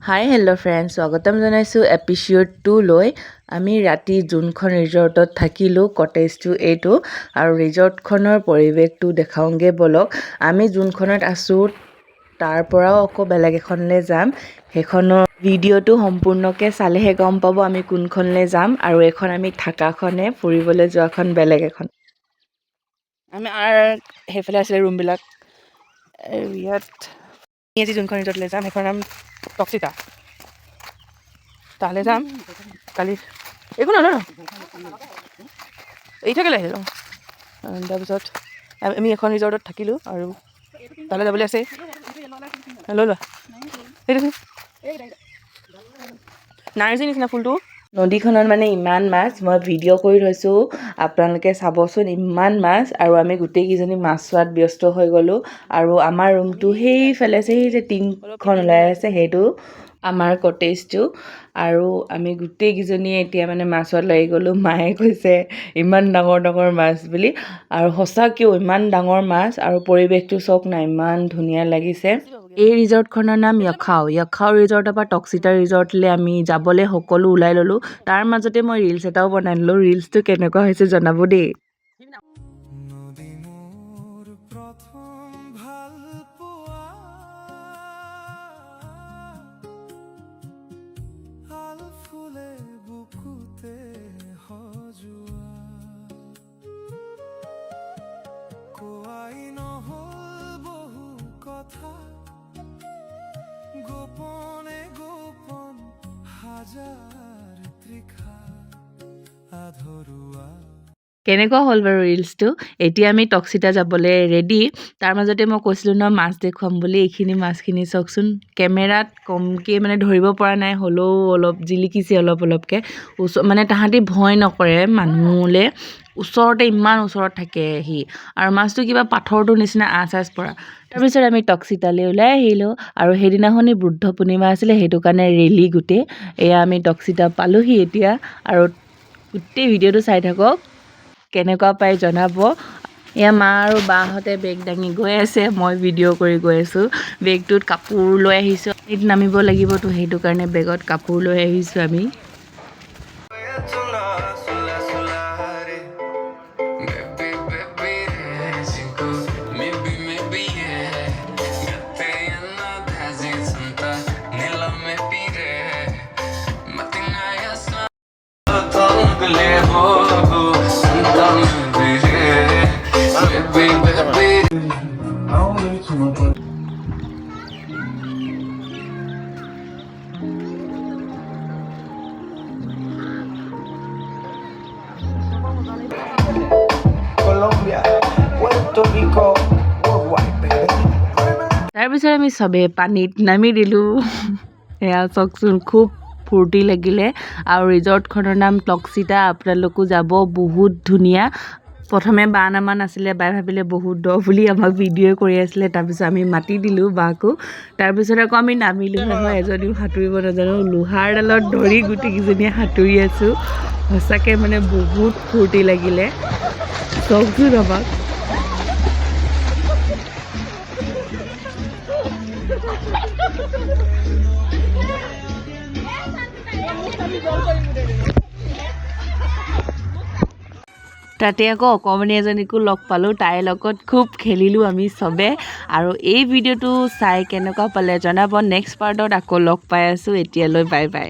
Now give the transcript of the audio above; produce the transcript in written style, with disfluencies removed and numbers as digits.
Hi hello' friends, স্বাগতম জনাইছোঁ এপিচিঅড 2 লৈ। আমি ৰাতি যোনখন ৰিজৰ্টত থাকিলোঁ, কটেজটো এইটো, আৰু ৰিজৰ্টখনৰ পৰিৱেশটো দেখাওঁগৈ ব'লক। আমি যোনখনত আছোঁ তাৰ পৰাও আকৌ বেলেগ এখনলৈ যাম। সেইখনৰ ভিডিঅ'টো সম্পূৰ্ণকৈ চালেহে গম পাব আমি কোনখনলৈ যাম, আৰু এইখন আমি থাকাখনে, ফুৰিবলৈ যোৱাখন বেলেগ এখন। আমাৰ সেইফালে আছিলে ৰুমবিলাক। ইয়াত আজি যোনখন ৰিজৰ্টলৈ যাম সেইখন নাম টক্সিতা। তালৈ যাম কালি। একো নহয় এই থাকিলে আহিলোঁ। তাৰপিছত আমি এখন ৰিজৰ্টত থাকিলোঁ আৰু তালৈ যাবলৈ আছে। লৈ লোৱা সেইটো নাৰ্জী নিচিনা ফুলটো। নদীখনত মানে ইমান মাছ, মই ভিডিঅ' কৰি থৈছোঁ, আপোনালোকে চাবচোন। ইমান মাছ, আৰু আমি গোটেইকেইজনী মাছ চোৱাত ব্যস্ত হৈ গ'লোঁ। আৰু আমাৰ ৰুমটো সেইফালে আছে, সেই যে টিংখন ওলাই আছে সেইটো আমাৰ কটেজটো। আৰু আমি গোটেইকেইজনীয়ে এতিয়া মানে মাছত লাগি গ'লোঁ। মায়ে কৈছে ইমান ডাঙৰ ডাঙৰ মাছ বুলি, আৰু সঁচাকৈও ইমান ডাঙৰ মাছ, আৰু পৰিৱেশটো চাওক না, ইমান ধুনীয়া লাগিছে। এই ৰিজৰ্টখনৰ নাম য়খাও ৰিজৰ্টৰ পৰা টক্সিতা ৰিজৰ্টলৈ আমি যাবলৈ সকলো ওলাই ল'লোঁ। তাৰ মাজতে মই ৰিলছ এটাও বনাই ল'লোঁ। ৰিলছটো কেনেকুৱা হৈছে জনাব দেই। গোপনে গোপন হাজাৰ ত্ৰিখা আধৰুৱা। কেনেকুৱা হ'ল বাৰু ৰিলছটো? এতিয়া আমি টক্সিতা যাবলৈ ৰেডি। তাৰ মাজতে মই কৈছিলোঁ ন মাছ দেখুৱাম বুলি। এইখিনি মাছখিনি চাওকচোন, কেমেৰাত কমকৈ মানে ধৰিব পৰা নাই, হ'লেও অলপ জিলিকিছে অলপকৈ। মানে তাহাঁতি ভয় নকৰে মানুহলৈ, ওচৰতে ইমান ওচৰত থাকে সি, আৰু মাছটো কিবা পাথৰটোৰ নিচিনা আঁচ পৰা। তাৰপিছত আমি টক্সিতালৈ ওলাই আহিলোঁ, আৰু সেইদিনাখনি বুদ্ধ পূৰ্ণিমা আছিলে, সেইটো কাৰণে ৰেলি গোটেই। এয়া আমি টক্সিতা পালোঁহি এতিয়া, আৰু গোটেই ভিডিঅ'টো চাই থাকক, কেনেকুৱা পাই জনাব। এয়া মা আৰু বাহঁতে বেগ দাঙি গৈ আছে, মই ভিডিঅ' কৰি গৈ আছোঁ। বেগটোত কাপোৰ লৈ আহিছোঁ, এইত নামিব লাগিবতো, সেইটো কাৰণে বেগত কাপোৰ লৈ আহিছোঁ আমি। তাৰপিছত আমি চবেই পানীত নামি দিলোঁ। এয়া চাওকচোন, খুব ফূৰ্তি লাগিলে। আৰু ৰিজৰ্টখনৰ নাম টক্সিতা, আপোনালোকো যাব, বহুত ধুনীয়া। প্ৰথমে বা নামা নাছিলে, বাই ভাবিলে বহুত দ বুলি, আমাক ভিডিঅ' কৰি আছিলে। তাৰপিছত আমি মাতি দিলোঁ বাকো। তাৰপিছত আকৌ আমি নামিলোঁ নহয়, এজনীও সাঁতুৰিব নাজানো, লোহাৰডালত ধৰি গোটেইকেইজনীয়ে সাঁতুৰি আছোঁ। সঁচাকৈ মানে বহুত ফূৰ্তি লাগিলে, চাওকচোন আমাক। তাতে আকৌ অকণমানি এজনীকো লগ পালোঁ, তাইৰ লগত খুব খেলিলোঁ আমি চবে। আৰু এই ভিডিঅ'টো চাই কেনেকুৱা পালে জনাব। নেক্সট পাৰ্টত আকৌ লগ পাই আছোঁ। এতিয়ালৈ বাই বাই।